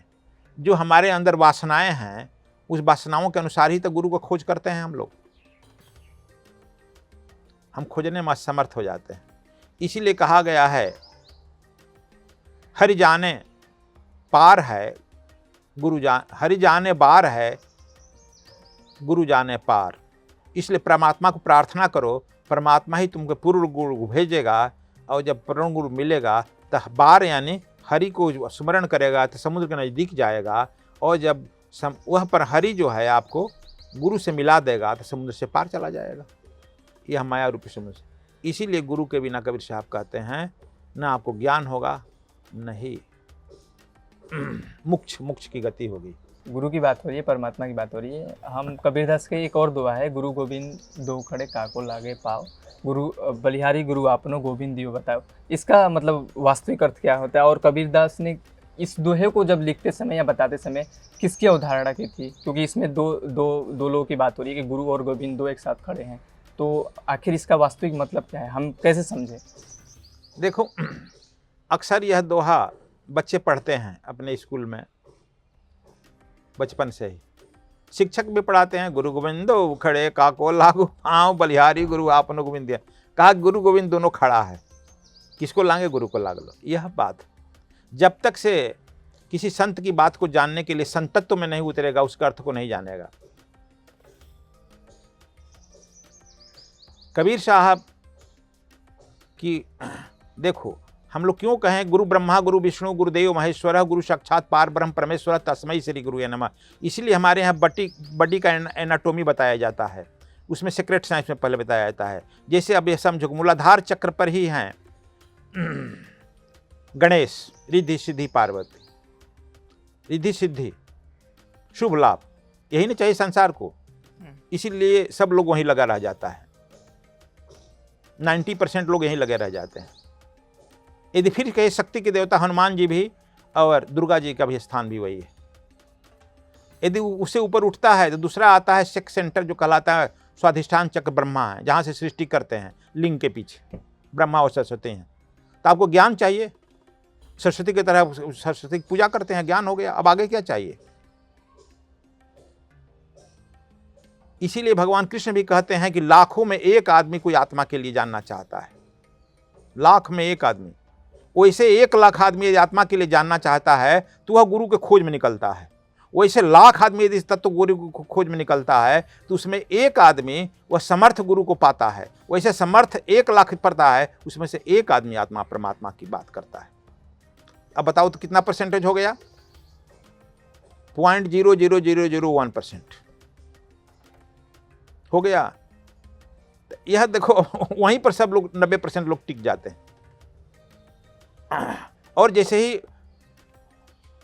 जो हमारे अंदर वासनाएं हैं, उस वासनाओं के अनुसार ही तो गुरु को खोज करते हैं हम लोग। हम खोजने में असमर्थ हो जाते हैं। इसीलिए कहा गया है हरि जाने पार है गुरु जान, हरि जाने बार है गुरु जाने पार। इसलिए परमात्मा को प्रार्थना करो, परमात्मा ही तुमको पूर्ण गुरु भेजेगा, और जब पूर्ण गुरु मिलेगा तो बार यानी हरि को स्मरण करेगा तो समुद्र के नज़दीक जाएगा, और जब वह पर हरि जो है आपको गुरु से मिला देगा तो समुद्र से पार चला जाएगा, यह माया रूपी समुद्र से। इसीलिए गुरु के बिना कबीर साहब कहते हैं ना आपको ज्ञान होगा, नहीं मोक्ष की गति होगी। गुरु की बात हो रही है, परमात्मा की बात हो रही है। हम कबीरदास के एक और दुआ है, गुरु गोविंद दो खड़े काको लागे पाओ, गुरु बलिहारी गुरु आपनो गोविंद दियो बताओ। इसका मतलब वास्तविक अर्थ क्या होता है? और कबीरदास ने इस दोहे को जब लिखते समय या बताते समय किसकी अवधारणा की थी? क्योंकि इसमें दो लोगों की बात हो रही है कि गुरु और गोविंद दो एक साथ खड़े हैं, तो आखिर इसका वास्तविक मतलब क्या है, हम कैसे समझें? देखो, अक्सर यह दोहा बच्चे पढ़ते हैं अपने स्कूल में, बचपन से ही शिक्षक भी पढ़ाते हैं, गुरु गोविंदो खड़े काको लागू पाँव, बलिहारी गुरु आपनो गोविंद दिया। कहा गुरु गोविंद दोनों खड़ा है, किसको लाएंगे? गुरु को लाग लो। यह बात जब तक से किसी संत की बात को जानने के लिए संतत्व में नहीं उतरेगा, उसका अर्थ को नहीं जानेगा। कबीर साहब की देखो, हम लोग क्यों कहें गुरु ब्रह्मा गुरु विष्णु गुरुदेव महेश्वर गुरु साक्षात पार ब्रह्म परमेश्वर तस्मै श्री गुरुवे नमः। इसलिए हमारे यहाँ बॉडी का एनाटोमी बताया जाता है, उसमें सीक्रेट साइंस में पहले बताया जाता है। जैसे अब ये समझो मूलाधार चक्र पर ही हैं गणेश, रिद्धि सिद्धि पार्वती, रिद्धि सिद्धि शुभ लाभ, यही नहीं चाहिए संसार को, इसीलिए सब लोग वहीं लगा रह जाता है। 90% लोग यहीं लगे रह जाते हैं। यदि फिर कहे शक्ति के देवता हनुमान जी भी और दुर्गा जी का भी स्थान भी वही है। यदि उससे ऊपर उठता है तो दूसरा आता है सेक्स सेंटर जो कहलाता है स्वाधिष्ठान चक्र ब्रह्मा है, जहाँ से सृष्टि करते हैं लिंग के पीछे ब्रह्मा और सरस्वती हैं। तो आपको ज्ञान चाहिए, सरस्वती की तरह सरस्वती की पूजा करते हैं, ज्ञान हो गया, अब आगे क्या चाहिए? इसीलिए भगवान कृष्ण भी कहते हैं कि लाखों में एक आदमी कोई आत्मा के लिए जानना चाहता है, लाख में एक आदमी। वैसे 1 लाख आदमी यदि आत्मा के लिए जानना चाहता है तो वह गुरु के खोज में निकलता है। वैसे लाख आदमी यदि तत्व गुरु की खोज में निकलता है तो उसमें एक आदमी वह समर्थ गुरु को पाता है। वैसे समर्थ 1 लाख पड़ता है, उसमें से एक आदमी आत्मा परमात्मा की बात करता है। अब बताओ तो कितना परसेंटेज हो गया? 0.00001% हो गया। तो यह देखो वहीं पर सब लोग 90% लोग टिक जाते हैं। और जैसे ही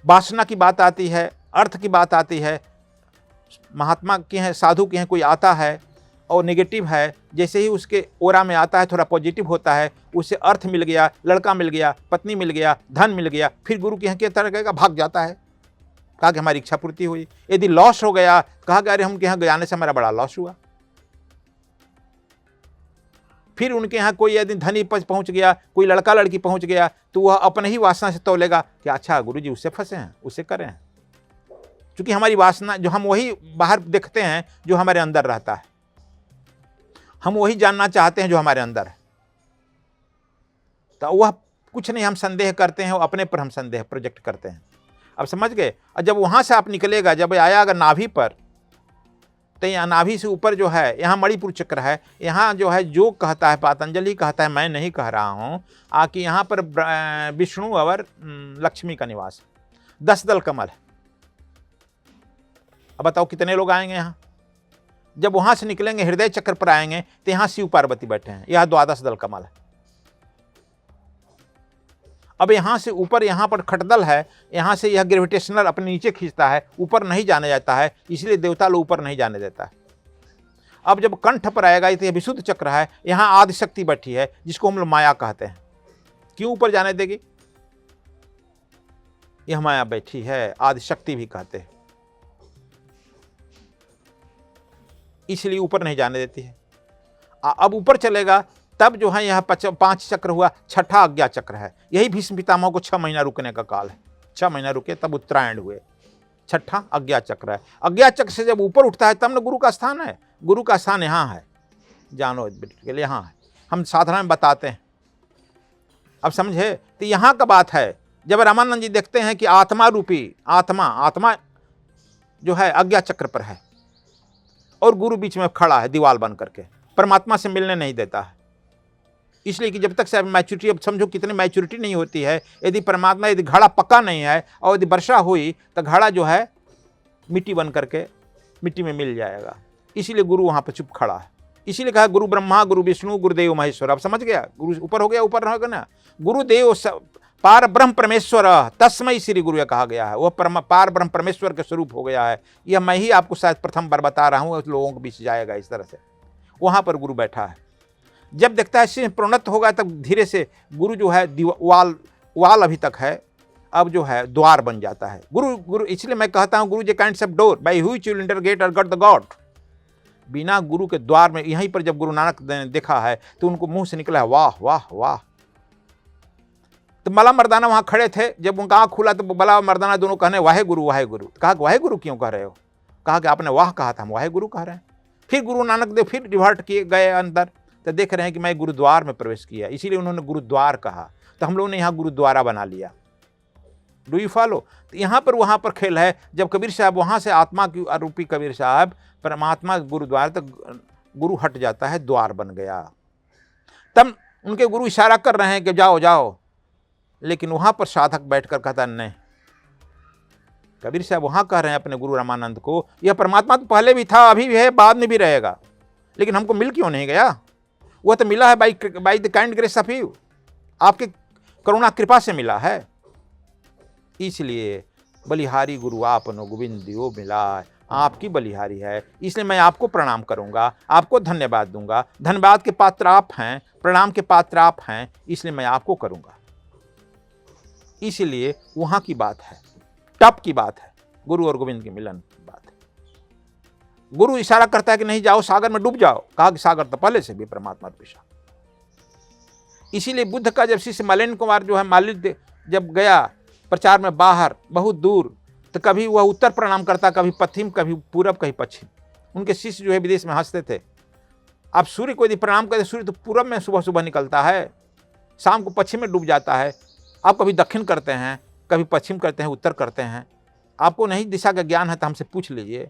वासना की बात आती है, अर्थ की बात आती है, महात्मा के हैं, साधु के हैं, कोई आता है और नेगेटिव है, जैसे ही उसके ओरा में आता है थोड़ा पॉजिटिव होता है, उसे अर्थ मिल गया, लड़का मिल गया, पत्नी मिल गया, धन मिल गया, फिर गुरु के यहाँ के तरह का भाग जाता है। कहा कि हमारी इच्छा पूर्ति हुई। यदि लॉस हो गया, कहा कि अरे हम के यहाँ जाने से हमारा बड़ा लॉस हुआ। फिर उनके यहाँ कोई यदि धनी पहुंच गया, कोई लड़का लड़की पहुंच गया, तो वह अपने ही वासना से तोलेगा कि अच्छा गुरुजी उससे फंसे हैं, उससे करें। क्योंकि हमारी वासना जो हम वही बाहर देखते हैं जो हमारे अंदर रहता है, हम वही जानना चाहते हैं जो हमारे अंदर है। तो वह कुछ नहीं, हम संदेह करते हैं, अपने पर हम संदेह प्रोजेक्ट करते हैं। अब समझ गए। और जब वहां से आप निकलेगा, जब आया अगर नाभि पर, तो यहाँ नाभि से ऊपर जो है यहाँ मणिपुर चक्र है। यहाँ जो है जो कहता है, पतंजलि कहता है, मैं नहीं कह रहा हूँ, कि यहाँ पर विष्णु और लक्ष्मी का निवास, 10 दल कमल है। अब बताओ कितने लोग आएंगे यहाँ? जब वहां से निकलेंगे हृदय चक्र पर आएंगे तो यहाँ शिव पार्वती बैठे हैं, यहाँ 12 दल कमल है। अब यहाँ से ऊपर यहाँ पर खटदल है, यहाँ से यह ग्रेविटेशनल अपने नीचे खींचता है, ऊपर नहीं जाने जाता है, इसलिए देवता लोग ऊपर नहीं जाने देता है। अब जब कंठ पर आएगा तो यह विशुद्ध चक्र है, यहाँ आदिशक्ति बैठी है जिसको हम लोग माया कहते हैं। क्यों ऊपर जाने देगी? यह माया बैठी है, आदिशक्ति भी कहते हैं, इसलिए ऊपर नहीं जाने देती है। अब ऊपर चलेगा तब जो है यह 5 चक्र हुआ, 6ठा अज्ञा चक्र है। यही भीष्म पितामह को 6 महीना रुकने का काल है। 6 महीना रुके तब उत्तरायण हुए। 6ठा अज्ञा चक्र है। अज्ञा चक्र से जब ऊपर उठता है तब न गुरु का स्थान है। गुरु का स्थान यहाँ है, जानो के लिए यहाँ है, हम साधना में बताते हैं। अब समझे? तो यहाँ का बात है। जब रामानंद जी देखते हैं कि आत्मा रूपी आत्मा जो है अज्ञा चक्र पर है और गुरु बीच में खड़ा है दीवार बन करके, परमात्मा से मिलने नहीं देता है। इसलिए कि जब तक से मैच्योरिटी, अब समझो कितनी मैच्योरिटी नहीं होती है, यदि परमात्मा, यदि घड़ा पक्का नहीं है और यदि वर्षा हुई तो घड़ा जो है मिट्टी बन करके मिट्टी में मिल जाएगा। इसीलिए गुरु वहाँ पर चुप खड़ा है। इसीलिए कहा गुरु ब्रह्मा गुरु विष्णु गुरुदेव महेश्वर। अब समझ गया? गुरु ऊपर हो गया, ऊपर होगा ना, गुरुदेव पार ब्रह्म परमेश्वर तस्मै श्री गुरु कहा गया है। वह पार ब्रह्म परमेश्वर के स्वरूप हो गया है। यह मैं ही आपको शायद प्रथम बार बता रहा हूँ, लोगों के बीच जाएगा इस तरह से। वहाँ पर गुरु बैठा है। जब देखता है सिंह प्रोन्नत होगा तब धीरे से गुरु जो है वाल अभी तक है, अब जो है द्वार बन जाता है। गुरु इसलिए मैं कहता हूँ गुरु जे kinds of door by which you will enter gate और गॉट द गॉड। बिना गुरु के द्वार में, यहीं पर जब गुरु नानक ने देखा है तो उनको मुंह से निकला है वाह वाह वाह। तो मला मर्दाना वहाँ खड़े थे, जब उनका आँख खुला तो बला मर्दाना दोनों कहने वाहे गुरु वाहे गुरु। कहा वाहे गुरु क्यों कह रहे हो? कहा कि आपने वाह कहा था, हम वाहे गुरु कह रहे हैं। फिर गुरु नानक देव फिर रिवर्ट किए गए अंदर, तो देख रहे हैं कि मैं गुरुद्वार में प्रवेश किया, इसीलिए उन्होंने गुरुद्वार कहा। तो हम लोगों ने यहाँ गुरुद्वारा बना लिया। Do you follow? तो यहाँ पर वहाँ पर खेल है। जब कबीर साहब वहाँ से आत्मा की आरोपी कबीर साहब परमात्मा गुरुद्वार तक, गुरु हट जाता है, द्वार बन गया। तब उनके गुरु इशारा कर रहे हैं कि जाओ जाओ, लेकिन वहाँ पर साधक बैठकर कहता नहीं। कबीर साहब वहाँ कह रहे हैं अपने गुरु रामानंद को, यह परमात्मा तो पहले भी था, अभी भी है, बाद में भी रहेगा, लेकिन हमको मिल क्यों नहीं गया? वह तो मिला है by the kind grace of you, आपके करुणा कृपा से मिला है। इसलिए बलिहारी गुरु आपनो गोविंद दियो मिला, आपकी बलिहारी है, इसलिए मैं आपको प्रणाम करूंगा, आपको धन्यवाद दूंगा। धन्यवाद के पात्र आप हैं, प्रणाम के पात्र आप हैं, इसलिए मैं आपको करूंगा। इसलिए वहां की बात है, टप की बात है, गुरु और गोविंद के मिलन की बात है। गुरु इशारा करता है कि नहीं जाओ सागर में डूब जाओ, कहा कि सागर तो पहले से भी परमात्मा पेशा। इसीलिए बुद्ध का जब शिष्य मालिन कुमार जो है, मालिन जब गया प्रचार में बाहर बहुत दूर, तो कभी वह उत्तर प्रणाम करता, कभी पश्चिम, कभी पूरब, कभी पश्चिम। उनके शिष्य जो है विदेश में हंसते थे। आप सूर्य को यदि प्रणाम करते, सूर्य तो पूरब में सुबह सुबह निकलता है, शाम को पश्चिम में डूब जाता है। आप कभी दक्षिण करते हैं, कभी पश्चिम करते हैं, उत्तर करते हैं। आपको नहीं दिशा का ज्ञान है तो हमसे पूछ लीजिए।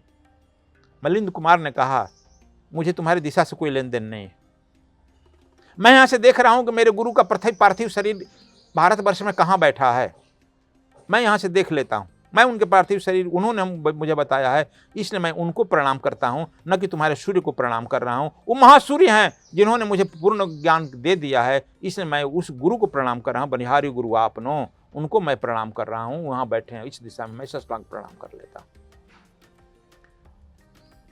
मिलिंद कुमार ने कहा, मुझे तुम्हारी दिशा से कोई लेन देन नहीं है। मैं यहाँ से देख रहा हूँ कि मेरे गुरु का पार्थिव शरीर भारतवर्ष में कहाँ बैठा है, मैं यहाँ से देख लेता हूँ। मैं उनके पार्थिव शरीर उन्होंने मुझे बताया है, इसलिए मैं उनको प्रणाम करता हूँ, न कि तुम्हारे सूर्य को प्रणाम कर रहा हूँ। वो महासूर्य हैं जिन्होंने मुझे पूर्ण ज्ञान दे दिया है, इसलिए मैं उस गुरु को प्रणाम कर रहा हूँ। बनिहारी गुरु आपनो, उनको मैं प्रणाम कर रहा हूँ। वहाँ बैठे हैं इस दिशा में, मैं साष्टांग प्रणाम कर लेता हूँ।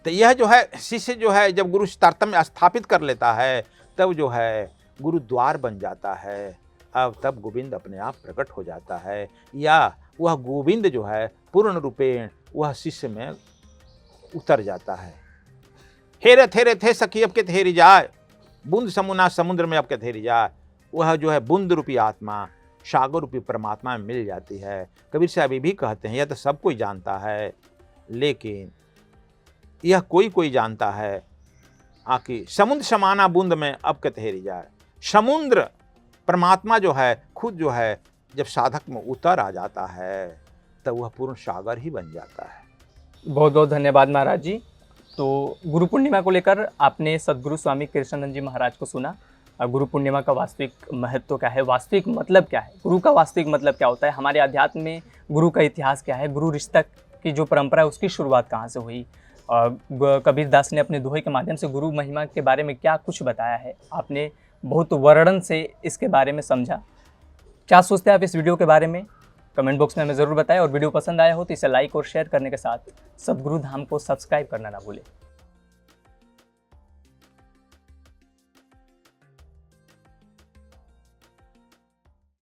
तो यह जो है शिष्य जो है जब गुरु तारतम्य स्थापित कर लेता है तब जो है गुरु द्वार बन जाता है। अब तब गोविंद अपने आप प्रकट हो जाता है, या वह गोविंद जो है पूर्ण रूपेण वह शिष्य में उतर जाता है। हेरे थेरे थे सखी अब के थेरी जाए, बूंद समुना समुद्र में अब के थेरी जाए। वह जो है बूंद रूपी आत्मा सागर रूपी परमात्मा में मिल जाती है। कबीर साहब भी कहते हैं, यह तो सब कोई जानता है, लेकिन यह कोई जानता है आकि समुद्र समाना बूंद में अब के थेरी जाए। समुद्र परमात्मा जो है खुद जो है जब साधक में उतर आ जाता है तब वह पूर्ण सागर ही बन जाता है। बहुत बहुत धन्यवाद महाराज जी। तो गुरु पूर्णिमा को लेकर आपने सद्गुरु स्वामी कृष्णानंद जी महाराज को सुना। गुरु पूर्णिमा का वास्तविक महत्व क्या है, वास्तविक मतलब क्या है, गुरु का वास्तविक मतलब क्या होता है, हमारे अध्यात्म में गुरु का इतिहास क्या है, गुरु रिश्ता की जो परंपरा है उसकी शुरुआत कहाँ से हुई। कबीर दास ने अपने दोहे के माध्यम से गुरु महिमा के बारे में क्या कुछ बताया है। आपने बहुत वर्णन से इसके बारे में समझा। क्या सोचते हैं आप इस वीडियो के बारे में, कमेंट बॉक्स में हमें ज़रूर बताएं। और वीडियो पसंद आया हो तो इसे लाइक और शेयर करने के साथ सद्गुरु धाम को सब्सक्राइब करना ना भूलें।